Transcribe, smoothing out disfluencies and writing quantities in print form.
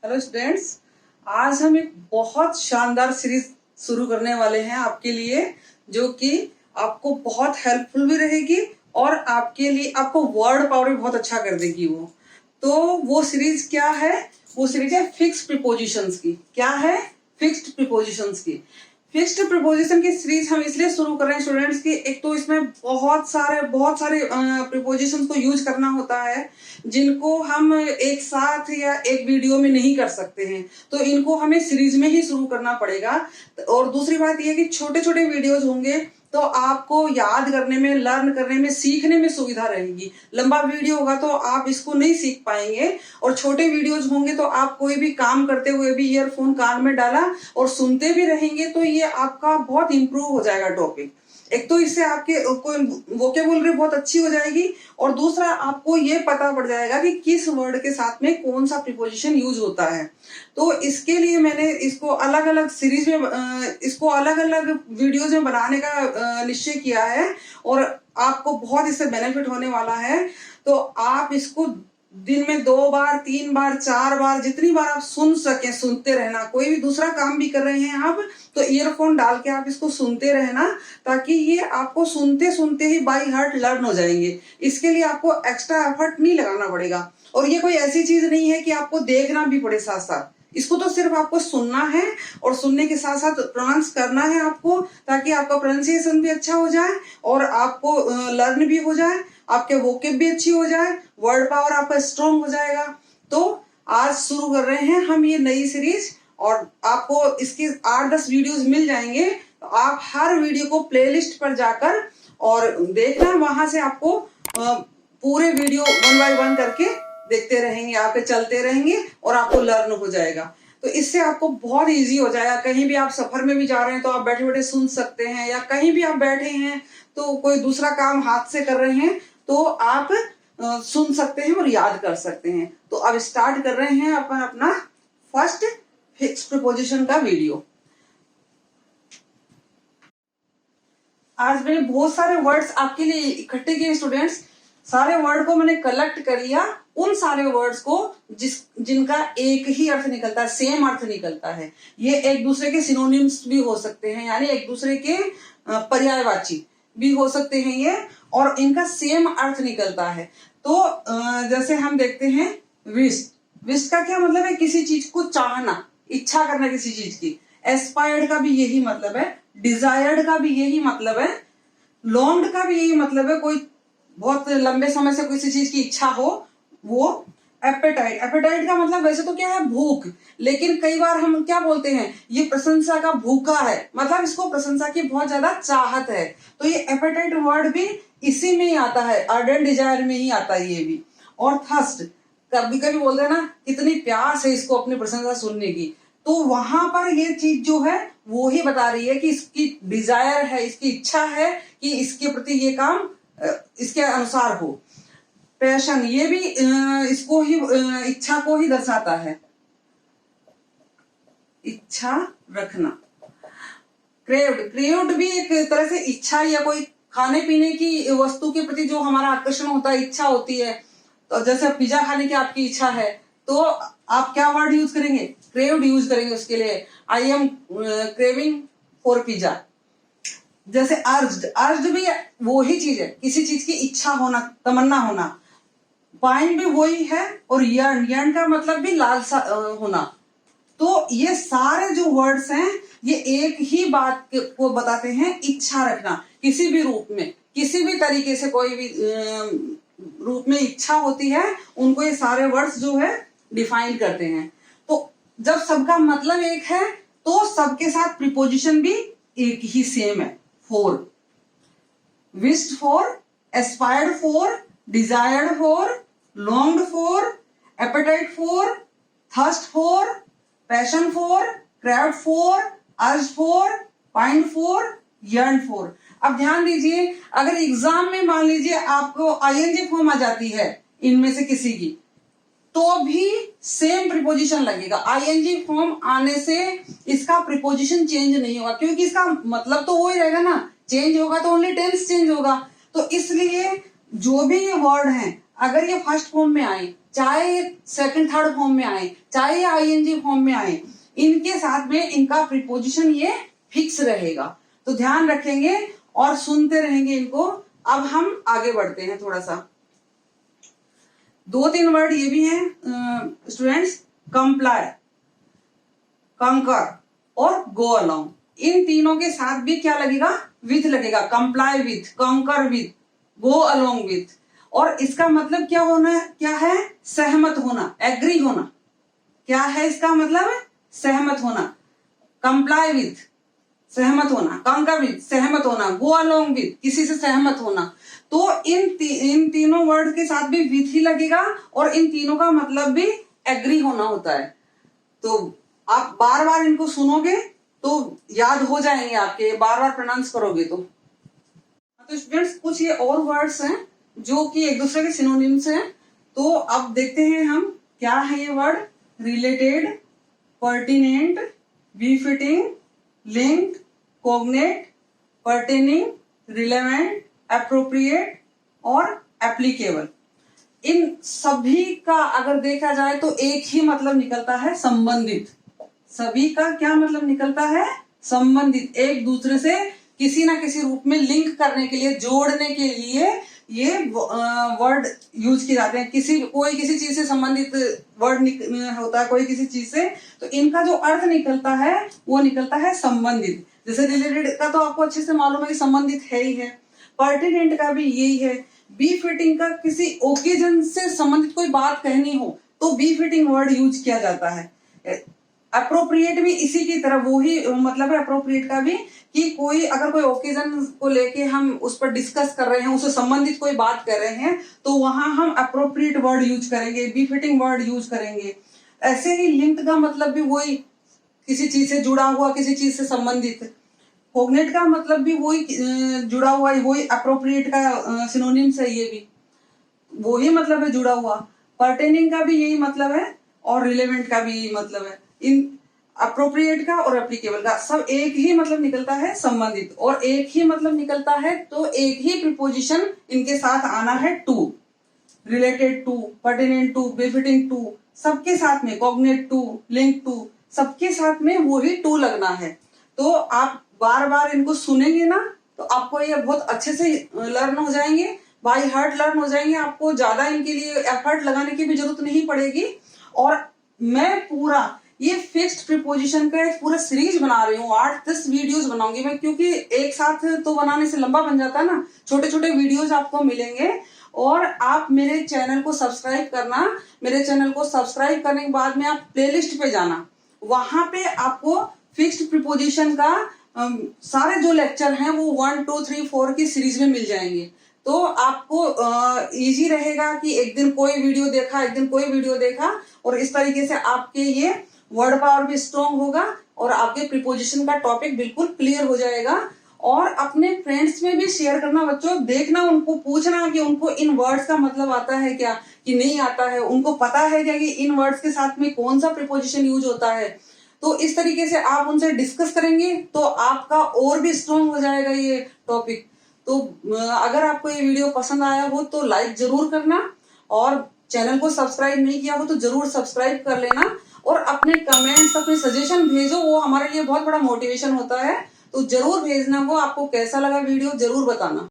Hello students, आज हम एक बहुत शानदार सीरीज शुरू करने वाले हैं आपके लिए, जो कि आपको बहुत हेल्पफुल भी रहेगी और आपके लिए आपको वर्ड पावर भी बहुत अच्छा कर देगी। वो सीरीज क्या है? वो सीरीज है फिक्स्ड प्रीपोजिशंस की। क्या है? फिक्स्ड प्रीपोजिशंस की। फिक्स्ड प्रीपोजिशन की सीरीज हम इसलिए शुरू कर रहे हैं स्टूडेंट्स की, एक तो इसमें बहुत सारे प्रीपोजिशंस को यूज करना होता है जिनको हम एक साथ या एक वीडियो में नहीं कर सकते हैं, तो इनको हमें सीरीज में ही शुरू करना पड़ेगा। और दूसरी बात यह कि छोटे छोटे वीडियोज होंगे तो आपको याद करने में, लर्न करने में, सीखने में सुविधा रहेगी। लंबा वीडियो होगा तो आप इसको नहीं सीख पाएंगे, और छोटे वीडियोज होंगे तो आप कोई भी काम करते हुए भी ईयरफोन कान में डाला और सुनते भी रहेंगे तो ये आपका बहुत इंप्रूव हो जाएगा टॉपिक। एक तो इससे आपके वोकेबुलरी बहुत अच्छी हो जाएगी, और दूसरा आपको ये पता पड़ जाएगा कि किस वर्ड के साथ में कौन सा प्रीपोजिशन यूज होता है। तो इसके लिए मैंने इसको अलग अलग सीरीज में, इसको अलग अलग वीडियोज में बनाने का निश्चय किया है, और आपको बहुत इससे बेनिफिट होने वाला है। तो आप इसको दिन में 2 बार, 3 बार, 4 बार, जितनी बार आप सुन सके सुनते रहना। कोई भी दूसरा काम भी कर रहे हैं आप तो ईयरफोन डाल के आप इसको सुनते रहना, ताकि ये आपको सुनते सुनते ही बाय हार्ट लर्न हो जाएंगे। इसके लिए आपको एक्स्ट्रा एफर्ट नहीं लगाना पड़ेगा, और ये कोई ऐसी चीज नहीं है कि आपको देखना भी पड़े साथ साथ। इसको तो सिर्फ आपको सुनना है, और सुनने के साथ साथ प्रोनाउंस करना है आपको, ताकि आपका प्रोनाउंसिएशन भी अच्छा हो जाए और आपको लर्न भी हो जाए, आपके वोकेब भी अच्छी हो जाए, वर्ड पावर आपका स्ट्रॉन्ग हो जाएगा। तो आज शुरू कर रहे हैं हम ये नई सीरीज, और आपको इसके 8-10 वीडियोस मिल जाएंगे। तो आप हर वीडियो को प्लेलिस्ट पर जाकर और देखना, वहां से आपको पूरे वीडियो 1 बाय 1 करके देखते रहेंगे, आपके चलते रहेंगे और आपको लर्न हो जाएगा। तो इससे आपको बहुत इजी हो जाएगा। कहीं भी आप सफर में भी जा रहे हैं तो आप बैठे बैठे सुन सकते हैं, या कहीं भी आप बैठे हैं तो कोई दूसरा काम हाथ से कर रहे हैं तो आप सुन सकते हैं और याद कर सकते हैं। तो अब स्टार्ट कर रहे हैं अपन अपना फर्स्ट फिक्स्ड प्रीपोजिशन का वीडियो। आज मैंने बहुत सारे वर्ड्स आपके लिए इकट्ठे किए स्टूडेंट्स। सारे वर्ड को मैंने कलेक्ट कर लिया, उन सारे वर्ड्स को जिनका एक ही अर्थ निकलता है, सेम अर्थ निकलता है। ये एक दूसरे के सिनोनिम्स भी हो सकते हैं, यानी एक दूसरे के पर्यायवाची भी हो सकते हैं ये, और इनका सेम अर्थ निकलता है। तो जैसे हम देखते हैं विश। विश का क्या मतलब है? किसी चीज को चाहना, इच्छा करना किसी चीज की। एस्पायर्ड का भी यही मतलब है, डिजायर्ड का भी यही मतलब है, लॉन्ग्ड का भी यही मतलब है, कोई बहुत लंबे समय से किसी चीज की इच्छा हो वो। एपेटाइट, एपेटाइट का मतलब वैसे तो क्या है? भूख, लेकिन कई बार हम क्या बोलते हैं? ये प्रशंसा का भूखा है, मतलब इसको प्रशंसा की बहुत ज्यादा चाहत है। तो ये एपेटाइट वर्ड भी इसी में ही आता है, अर्डेंट डिजायर में ही आता है ये भी। और थर्स्ट, कभी कभी बोलते हैं ना कितनी प्यास है इसको अपनी प्रशंसा सुनने की, तो वहां पर ये चीज जो है वो ही बता रही है कि इसकी डिजायर है, इसकी इच्छा है कि इसके प्रति ये काम इसके अनुसार हो। पैशन, ये भी इसको ही, इच्छा को ही दर्शाता है, इच्छा रखना। क्रेव्ड, क्रेव्ड भी एक तरह से इच्छा, या कोई खाने पीने की वस्तु के प्रति जो हमारा आकर्षण होता है, इच्छा होती है। तो जैसे पिज्जा खाने की आपकी इच्छा है तो आप क्या वर्ड यूज करेंगे? क्रेव्ड यूज करेंगे उसके लिए। I am craving for pizza. जैसे अर्ज्ड, अर्ज्ड भी वो ही चीज है, किसी चीज की इच्छा होना, तमन्ना होना। पाइन भी वही है, और यर्न, यर्न का मतलब भी लालसा होना। तो ये सारे जो वर्ड्स हैं ये एक ही बात को बताते हैं, इच्छा रखना। किसी भी रूप में, किसी भी तरीके से, कोई भी रूप में इच्छा होती है, उनको ये सारे वर्ड्स जो है डिफाइन करते हैं। तो जब सबका मतलब एक है तो सबके साथ प्रीपोजिशन भी एक ही सेम है। For, wished for, aspired for, desired for, longed for, appetite for, thirst for, passion for, craved for, urged for, pined for, yearned for। अब ध्यान दीजिए, अगर एग्जाम में मान लीजिए आपको आईएनजी फॉर्म आ जाती है इनमें से किसी की, तो भी सेम प्रीपोजिशन लगेगा। आईएनजी फॉर्म आने से इसका प्रीपोजिशन चेंज नहीं होगा, क्योंकि इसका मतलब तो वो ही रहेगा ना। चेंज होगा तो ओनली टेंस चेंज होगा। तो इसलिए जो भी ये वर्ड हैं अगर ये फर्स्ट फॉर्म में आए चाहे सेकंड थर्ड फॉर्म में आए, चाहे आईएनजी फॉर्म में आए, इनके साथ में इनका प्रीपोजिशन ये फिक्स रहेगा। तो ध्यान रखेंगे और सुनते रहेंगे इनको। अब हम आगे बढ़ते हैं थोड़ा सा। 2-3 वर्ड ये भी हैं स्टूडेंट्स, कंप्लाई, कंकर और गो अलोंग। इन तीनों के साथ भी क्या लगेगा? विथ लगेगा। कंप्लाई विथ, कंकर विथ, गो अलोंग विथ। और इसका मतलब क्या होना, क्या है? सहमत होना, एग्री होना। क्या है इसका मतलब? सहमत होना। कंप्लाई विथ, सहमत होना। कंकर विथ, सहमत होना। गो अलोंग विथ, किसी से सहमत होना। तो इन तीनों वर्ड के साथ भी विथ ही लगेगा और इन तीनों का मतलब भी एग्री होना होता है। तो आप बार बार इनको सुनोगे तो याद हो जाएंगे आपके, बार बार प्रोनाउंस करोगे तो स्टूडेंट्स कुछ ये और वर्ड्स हैं जो कि एक दूसरे के सिनोनिम्स हैं। तो अब देखते हैं हम क्या है ये word. Related, pertinent, befitting, linked, cognate, pertaining, relevant, appropriate और एप्लीकेबल। इन सभी का अगर देखा जाए तो एक ही मतलब निकलता है, संबंधित। सभी का क्या मतलब निकलता है? संबंधित, एक दूसरे से किसी ना किसी रूप में लिंक करने के लिए, जोड़ने के लिए ये वर्ड यूज किए जाते हैं। कोई किसी चीज से संबंधित वर्ड होता है, कोई किसी चीज से, तो इनका जो अर्थ निकलता है वो निकलता है संबंधित। जैसे रिलेटेड का तो आपको अच्छे से मालूम है कि संबंधित है ही है। पर्टिनेंट का भी यही है। बी फिटिंग का किसी ओकेजन से संबंधित कोई बात कहनी हो तो बी फिटिंग वर्ड यूज किया जाता है। अप्रोप्रिएट भी इसी की तरह वो ही मतलब है अप्रोप्रिएट का भी, कि कोई अगर कोई ओकेजन को लेके हम उस पर डिस्कस कर रहे हैं, उससे संबंधित कोई बात कर रहे हैं, तो वहां हम अप्रोप्रिएट वर्ड यूज करेंगे, बिफिटिंग वर्ड यूज करेंगे। ऐसे ही लिंक्ड का मतलब भी वही, किसी चीज से जुड़ा हुआ, किसी चीज से संबंधित। कोग्नेट का मतलब भी वही, जुड़ा हुआ, वही अप्रोप्रिएट का सिनोनिम्स है, ये भी वही मतलब है, जुड़ा हुआ। पर्टेनिंग का भी यही मतलब है और रिलेवेंट का भी यही मतलब है। इन अप्रोप्रिएट का और एप्लीकेबल का सब एक ही मतलब निकलता है, संबंधित। और एक ही मतलब निकलता है तो एक ही प्रीपोजिशन इनके साथ आना है, to. Related to, pertinent to, befitting to, सबके साथ में कोग्नेट टू, लिंक टू, सबके साथ में वही टू लगना है। तो आप बार बार इनको सुनेंगे ना तो आपको ये बहुत अच्छे से लर्न हो जाएंगे, बाय हार्ट लर्न हो जाएंगे। आपको ज्यादा इनके लिए एफर्ट लगाने की भी जरूरत नहीं पड़ेगी। और मैं पूरा ये फिक्स्ड प्रीपोजिशन का एक पूरा सीरीज बना रही हूँ, 8-10 वीडियोस बनाऊंगी मैं, क्योंकि एक साथ तो बनाने से लंबा बन जाता है ना। छोटे छोटे वीडियोस आपको मिलेंगे। और आप मेरे चैनल को सब्सक्राइब करना। मेरे चैनल को सब्सक्राइब करने के बाद में आप प्लेलिस्ट पे जाना, वहां पे आपको फिक्स्ड प्रीपोजिशन का सारे जो लेक्चर हैं वो 1, 2, 3, 4 की सीरीज में मिल जाएंगे। तो आपको इजी रहेगा कि एक दिन कोई वीडियो देखा, एक दिन कोई वीडियो देखा, और इस तरीके से आपके ये वर्ड पावर भी स्ट्रॉन्ग होगा और आपके प्रीपोजिशन का टॉपिक बिल्कुल क्लियर हो जाएगा। और अपने फ्रेंड्स में भी शेयर करना बच्चों, देखना, उनको पूछना कि उनको इन वर्ड्स का मतलब आता है क्या, कि नहीं आता है, उनको पता है क्या कि इन वर्ड्स के साथ में कौन सा प्रीपोजिशन यूज होता है। तो इस तरीके से आप उनसे डिस्कस करेंगे तो आपका और भी स्ट्रॉन्ग हो जाएगा ये टॉपिक। तो अगर आपको ये वीडियो पसंद आया हो तो लाइक जरूर करना, और चैनल को सब्सक्राइब नहीं किया हो तो जरूर सब्सक्राइब कर लेना। और अपने कमेंट्स, अपने सजेशन भेजो, वो हमारे लिए बहुत बड़ा मोटिवेशन होता है। तो जरूर भेजना, वो आपको कैसा लगा वीडियो जरूर बताना।